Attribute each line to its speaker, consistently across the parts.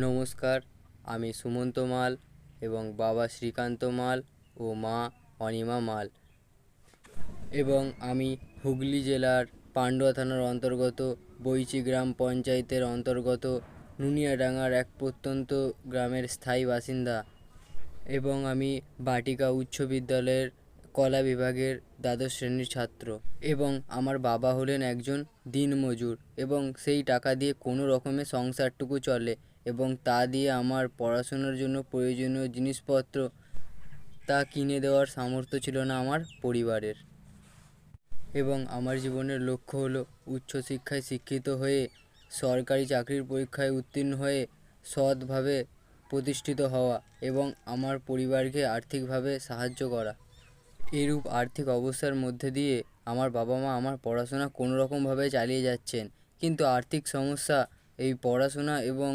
Speaker 1: নমস্কার, আমি সুমন্ত মাল এবং বাবা শ্রীকান্ত মাল ও মা অনিমা মাল এবং আমি হুগলি জেলার পান্ডুয়া থানার অন্তর্গত বৈচি গ্রাম পঞ্চায়েতের অন্তর্গত নুনিয়াডাঙ্গার এক প্রত্যন্ত গ্রামের স্থায়ী বাসিন্দা এবং আমি বাটিকা উচ্চ বিদ্যালয়ের কলা বিভাগের দ্বাদশ শ্রেণীর ছাত্র এবং আমার বাবা হলেন একজন দিনমজুর এবং সেই টাকা দিয়ে কোনো রকমে সংসারটুকু চলে এবং তা দিয়ে আমার পড়াশোনার জন্য প্রয়োজনীয় জিনিসপত্র তা কিনে দেওয়ার সামর্থ্য ছিল না আমার পরিবারের। এবং আমার জীবনের লক্ষ্য হলো উচ্চশিক্ষায় শিক্ষিত হয়ে সরকারি চাকরির পরীক্ষায় উত্তীর্ণ হয়ে সৎভাবে প্রতিষ্ঠিত হওয়া এবং আমার পরিবারকে আর্থিকভাবে সাহায্য করা। এরূপ আর্থিক অবস্থার মধ্যে দিয়ে আমার বাবা মা আমার পড়াশোনা কোনো রকমভাবে চালিয়ে যাচ্ছেন, কিন্তু আর্থিক সমস্যা এই পড়াশোনা এবং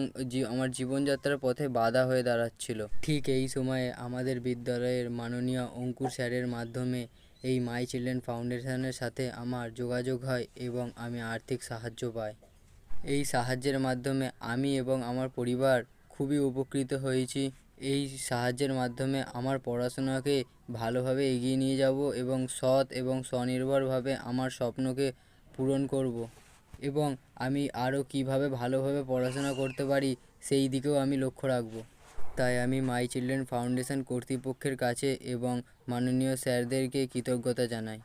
Speaker 1: আমার জীবনযাত্রার পথে বাধা হয়ে দাঁড়াচ্ছিল। ঠিক এই সময়ে আমাদের বিদ্যালয়ের মাননীয় অঙ্কুর স্যারের মাধ্যমে এই মাই চিলড্রেন ফাউন্ডেশনের সাথে আমার যোগাযোগ হয় এবং আমি আর্থিক সাহায্য পাই। এই সাহায্যের মাধ্যমে আমি এবং আমার পরিবার খুবই উপকৃত হয়েছি। এই সাহায্যের মাধ্যমে আমার পড়াশোনাকে ভালোভাবে এগিয়ে নিয়ে যাব এবং সৎ এবং স্বনির্ভরভাবে আমার স্বপ্নকে পূরণ করব এবং আমি আরও কীভাবে ভালোভাবে পড়াশোনা করতে পারি সেই দিকেও আমি লক্ষ্য রাখব। তাই আমি মাই চিলড্রেন ফাউন্ডেশন কর্তৃপক্ষের কাছে এবং মাননীয় স্যারদেরকে কৃতজ্ঞতা জানাই।